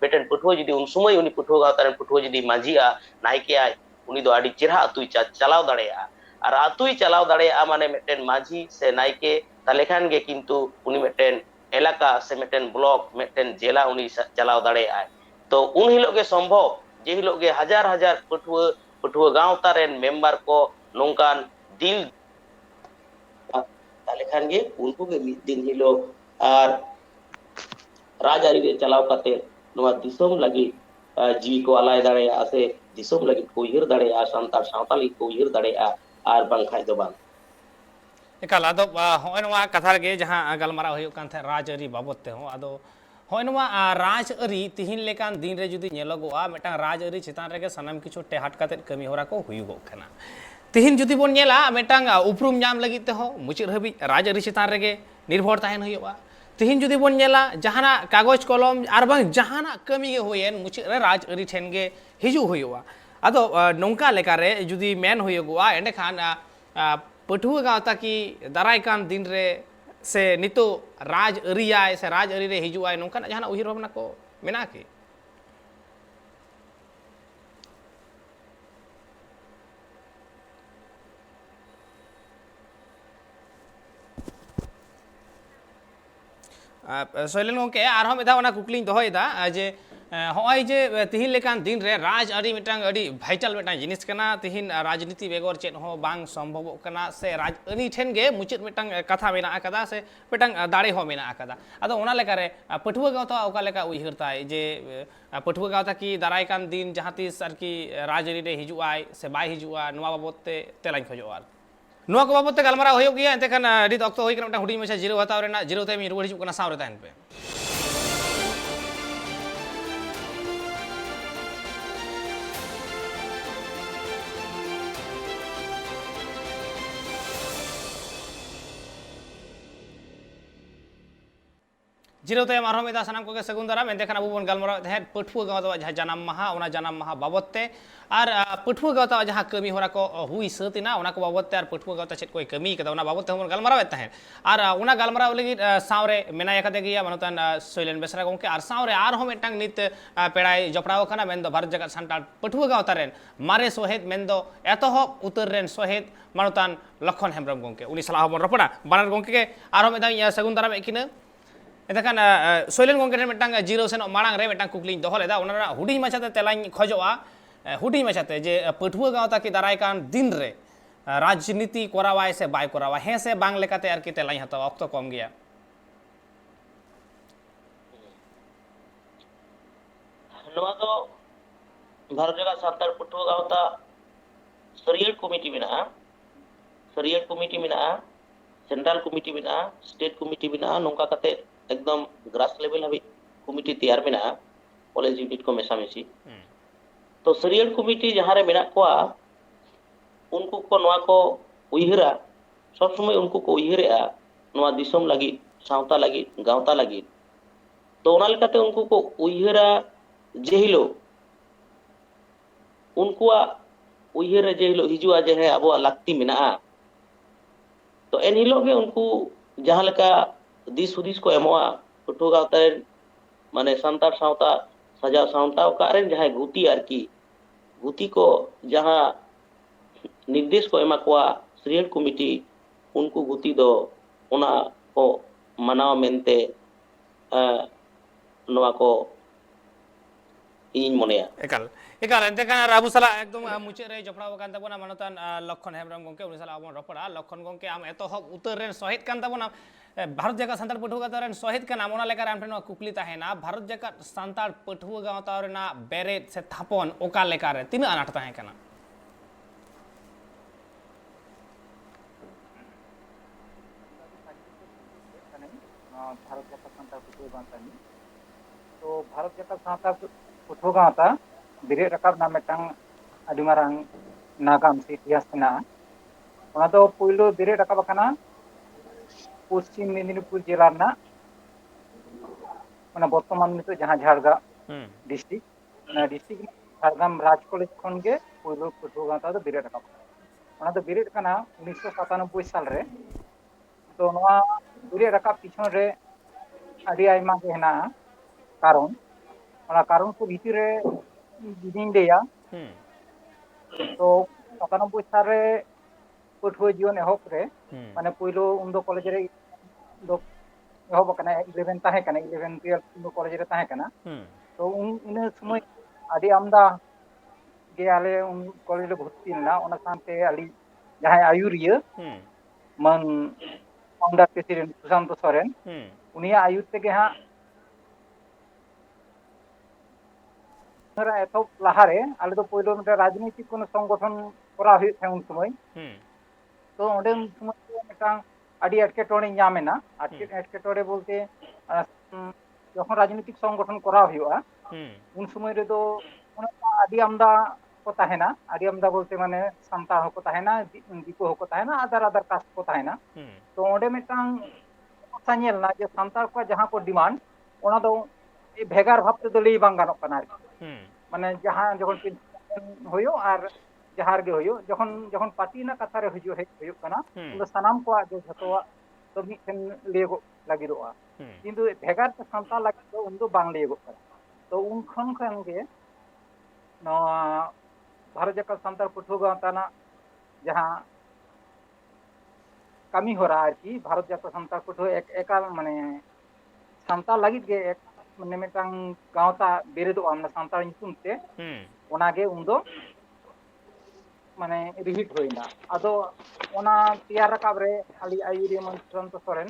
पेटेन पठुआ जुदी उन समय उनी पठुआ गावतार पठुआ जुदी माझिया नायके आय उनी दो आडी चेहरा अतुई चलाव दाड़ेया और अतुई चलाव दाड़ेया माने मेटेन माझी से नायके ताले खान गे किंतु उनी मेटेन एलाका से मेटेन ब्लॉक मेटेन जिला उनी चलाव दाड़ेया तो उन हिलो गे संभव जे हिलो गे हजार हजार पठुआ गावता रेन मेंबर को नोंकान दिल ताले खान गे उनको गे मिद दिन हिलो और राजआरी रे चलाव काते नोआ दिसोम लगी जीवी को आलाय दाड़ेया से दिसोम लगी को उयहर दाड़ेया संतार सावताली को उयहर दाड़ेया आर बांखाय दो बांग एकाल आदो हय नवा कथा गे जहां गलमारा होयो कान थे राज अरी बाबत ते हो आदो हय नवा राज अरी तिहिन लेकान दिन रे जुदी नेलोगोआ मेटा राज अरी चितान रेगे सनाम किछु टेहाट काते कमी होरा को हुयुगो खाना तिहिन जुदी बोन नेला मेटांग उपरुम नाम लगी ते हो मुचिर हबी राज अरी चितान रेगे निर्भर ताहेन हुयुआ तिहिन जुदी बोन नेला जहाना कागज कलम आर बांग जहाना कमी गे होयेन मुचिर रे राज अरी ठेन गे हिजु हुयुआ आदो नोंका लेकारे जुदी मेन हुयुगोआ एंडे खान पठुआ गावता की दाराय कान दिन रे से नितो राज अरियाय से राज अरी रे हिजुआय नोंका जहाना उहिर भावना को मेना की सोइलेन गोंके आरहो मिदा ओना कुकलिंग दोहयदा जे हय जे तिहिन लेकान दिन रे राज अरी मिटांग अडी भाइटल मिटांग जिनिस कना तिहिन राजनीति बेगर चेद हो बांग संभव कना से राज अरी ठेन गे मुचित मिटांग कथा मेना आकादा से मिटांग दाड़े हो मेना आकादा आदो ओना लेकारे पठुआ गावता ओका लेका उयहरताय जे पठुआ गावता की दाराय कान दिन जहां तीस आरकी राज अरी रे हिजुआय से बाय हिजुआ नवा बाबतते तेलाñ खोजोआ नवा को बाबतते गलमारा होयो गया एते खान अडी अक्तो होय कना मिटांग हुडी मछा जिरो हताव रेना जिरो ते मी रुवाड़ हिजुक कना सावरे ताहेन पे जिरो तयम आरहो मिदा सनाम को सगुन दाराम एंते खान अबु बन गलमारा तहे पठुआ गावता जहां जनाम माहा ओना जनाम माहा बाबतते और पठुआ गावता जहां कमी होरा को हुई सतिना ओना को बाबतते और पठुआ गावता चेत कोई कमी कदा ओना बाबतते हम गलमारा तहे और ओना गलमारा लगी सावरे मेनाय कदे गया मनोतन सोइलेन बेसरा गोंके और सावरे आरहो मेटांग नित पेड़ाय जपड़ाव खाना मेनदो भारत जगत संताल पठुआ गावता रेन मारे सोहेद मेनदो एतोहब उतर रेन सोहेद मनोतन लखन हेमब्रम गोंके उनी सलाह बन रपड़ा बानर गोंके के आरहो मिदा सगुन दाराम एकिना एतखान सोइलेन गोंके मिटांग जीरो सेन मांग रे मिटांग कुकलिंग दोहो लेदा ओना हुडी माछाते तेलाñ खोजोआ हुडी माछाते जे पठुआ गावता की दाराय कान दिन रे राजनीति करावाय से बाय करावा हे से बांग लेकाते आर की तेलाñ हतावा अक्तो कम गया ᱱᱚᱣᱟ ᱫᱚ ᱵᱷᱟᱨᱚᱛ ᱡᱟᱠᱟᱛ ᱥᱟᱱᱛᱟᱲ ᱯᱟᱹᱴᱷᱩᱣᱟᱹ ᱜᱟᱶᱛᱟ ᱥᱟᱹᱨᱤᱭᱟᱹᱲ ᱠᱚᱢᱤᱴᱤ ᱢᱮᱱᱟᱜᱼᱟ, ᱥᱟᱹᱨᱤᱭᱟᱹᱲ ᱠᱚᱢᱤᱴᱤ ᱢᱮᱱᱟᱜᱼᱟ, ᱥᱮᱱᱴᱨᱟᱞ ᱠᱚᱢᱤᱴᱤ ᱢᱮᱱᱟᱜᱼᱟ, ᱥᱴᱮᱴ ᱠᱚᱢᱤᱴᱤ ᱢᱮᱱᱟᱜᱼᱟ, ᱱᱚᱝᱠᱟ ᱠᱟᱛᱮ ᱮᱠᱫᱚᱢ ᱜᱨᱟᱥ ᱞᱮᱵᱮᱞ ᱦᱟᱹᱵᱤᱡ ᱠᱚᱢᱤᱴᱤ ᱛᱮᱭᱟᱨ ᱢᱮᱱᱟᱜᱼᱟ, ᱠᱚᱞᱮᱡᱽ ᱤউᱱᱤᱴ ᱠᱚ ᱢᱮᱥᱟᱢᱤᱥᱤ। ᱛᱚ ᱥᱟᱹᱨᱤᱭᱟᱹᱲ ᱠᱚᱢᱤᱴᱤ ᱡᱟᱦᱟᱸᱨᱮ ᱢᱮᱱᱟᱜ ᱠᱚᱣᱟ उनको को नवा को उयहरा सब समय उनको को उयहरेआ नवा दिसम लगी सावता लगी गावता लगी तो ओना लेकाते उनको को उयहरा जे हिलो उनकुआ उयहर जे हिलो हिजुआ जे है अब लाक्ति मेना तो एन हिलो के उनको जहां लेका दिस हुदिस को एमोआ पटो गावता माने संतार सावता सजा सावता का रेन जहां गुती आरकी गुती को जहां निर्देश को एमा कोआ श्रेय कमिटी उनको गुती दो ओना को मनाव मेनते नवा को इन मनेया एकाल एकाल एंते खान आबू साला एकदम मुचे रे जपड़ा कान ताबोना मानतान लक्षण हेमब्रम गंके उनि साला आबो रपड़ा लक्षण गंके आम एतो हक उत्तर रेन सहित कान ताबोना भारत जाका सांतार पठुआ गावता रेन सहित कान आमोना लेकार आम ठेन कुकली ताहेना भारत जाका सांतार पठुआ गावता रेना बेरेत से थापन ओका लेकार तीन अनाट ताहे काना भारत जाकत सांतार पठुआ गावता नि तो भारत जाकत सांतार पठुआ गावता बिरेट रकाब ना मेटांग आदि मारांग नागाम से इतिहास मेनागा ओना दो पुइलो बिरेट रकाब काना पश्चिम मेदिनीपुर जिला ना माने बर्तमान नितो जहां झारग्राम डिस्ट्रिक्ट झारग्राम राज कॉलेज खन के पुइलो पठुआ गावता दो बिरेट रकाब ओना दो बिरेट काना 1997 साल रे तो नवा बिरेट रकाब पिछन रे आदि आइमा के हेना कारण ओना कारण को भीतर रे दिन देया तो 97 साल रे पठुआ जीवन एहब रे माने पुइलो उन दो कॉलेज रे दो एहब कना 11 ताहे कना 11 12 उन कॉलेज रे ताहे कना तो उन इन समय आदि आमदा गे आले उन कॉलेज रे भर्ती ना ओना सानते आली जहां आयुरिया मन फाउंडर प्रेसिडेंट सुशांत सोरेन उनिया आयुर तेगे हां एथब लाहारे आले दो पहिलो मिटे राजनीतिक कोनो संगठन करा हुई थे उन समय तो ओंडे उन समय मिटांग आदि एटकेटोणे ᱧᱟᱢᱮᱱᱟ एटकेटोणे बोलते যখন রাজনৈতিক সংগঠন করা হইয়া উন সময় রে তো আদি আমদা को ताहेना आदि आमदा बोलते माने सांतार होको ताहेना दीपो होको ताहेना अदर अदर कास्ट को ताहेना तो ओंडे मिटांग सानेलना जे सांतार को जहां को डिमांड ओना दो ए भेगार भाव ते दो लई बांग गानो कना माने जहां जखन होयो आर जहार गे होयो जखन जखन पार्टी ना कथा रे हुजो होयो कना तो सनाम को जो झतोआ तो मिठन लेगो लागिरोआ किंतु भेगार ते सांतार लागि तो उन दो बांग लेगो कना तो उन खन खन के नो भारत जाकत सांतार पठुआ गावता ना जहां कमी हो रहा है कि भारत जाकत सांतार पठुआ एक एकाल माने सांतार लगी गे एक माने मिटांग गावता बेरेदो आमना सांतार नितुम ते ओनागे उन दो माने रिहिट होइना आदो ओना तैयार रकाब रे आली आयुरी मन सुशांत सोरेन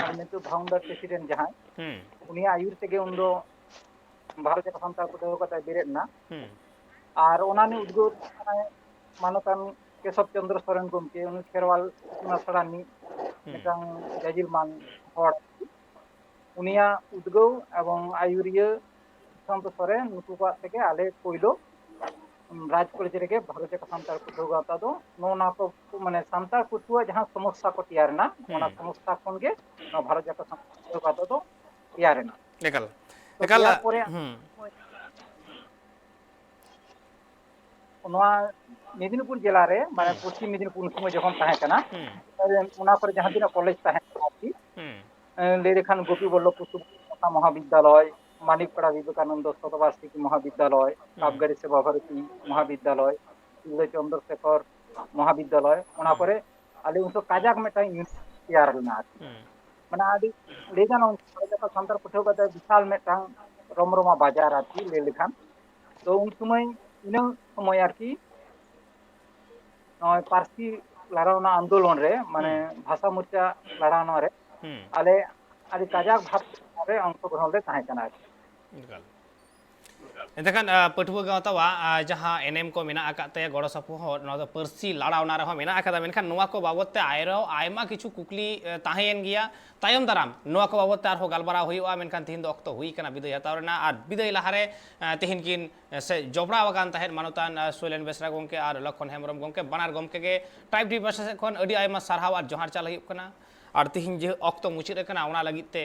और नितु फाउंडर प्रेसिडेंट जहां उनी आयुर तेगे उन दो भारत जाकत सांतार पठुआ गावता बेरेद ना और ओनानी उद्गोर मानतान केशव चंद्र सोरेन गमके उन खेरवाल नासड़ानी मिटांग जाजिल मान हर उनिया उद्गो एवं आयुरिया सुशांत सोरेन नुकु को तेगे आले पहिलो राज कॉलेज रे भारत जाकत सांतार पठुआ गावता दो नोना को माने सांतार पठुआ जहां समस्या को तैयार ना ओना समस्या कोन गे भारत जाकत सांतार पठुआ गावता दो तैयार ना एकाल एकाल मेदिनीपुर जिला रे माने पश्चिम मेदिनीपुर समय जखन ताहे कना ओना पर जहां दिन कॉलेज ताहे आती ले देखान गोपी बल्लभ पुस्तक महाविद्यालय मानिकपाड़ा विवेकानंद शतवार्षिकी महाविद्यालय कापगाड़ी सेवा भारती महाविद्यालय शिवले चंद्रशेखर महाविद्यालय ओना परे आले उनसो काजाक मेटा तैयार लेना माने आदि ले जाना उन सांतार पठुआ गावता विशाल मेटा रमरमा बाजार आती ले लेखान तो उन समय इन समय आरकी पार्सी लड़ावना आंदोलन रे माने भाषा मोर्चा लड़ावना रे आले आदि काजाक भाव रे अंशग्रहण रे ताहे कना Entakan patua gautawa jaha NM ko mena akat te goro sapohod no do persi ladaw na reho mena akada menkan noa ko babot te airo aima kichu kukli tahen gia tayom daram noa ko babot te arho galbara huiwa menkan tihin do okto hui kana bidai hatawrena ar bidai lahare tihin kin se jobra wagan tahen manutan Soilen Besra gongke ar Lokhon Hemrom gongke banar gomke ge type D versa kon adi aima sarhaw ar johar chal huyuk kana আর তিহিন যে অক্ত মুচির কানা ওনা লাগিতে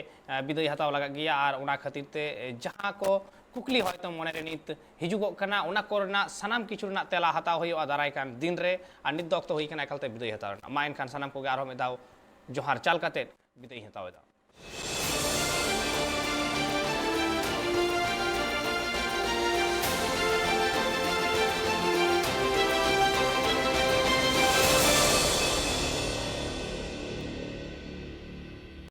বিদায় হাতাও লাগা গিয়া আর ওনা খাতিরতে যাহা কো কুকলি হয়তো মনে নিত হিজুগক কানা ওনা করনা সানাম কিছু না তেলা হাতাও হইও দারাই কান দিন রে আর নিদ অক্ত হই কানা একালতে বিদায় হাতাও না মাইন খান সানাম কোগে আর হমে দাও জোহার চাল কাতে বিদায় হাতাও দাও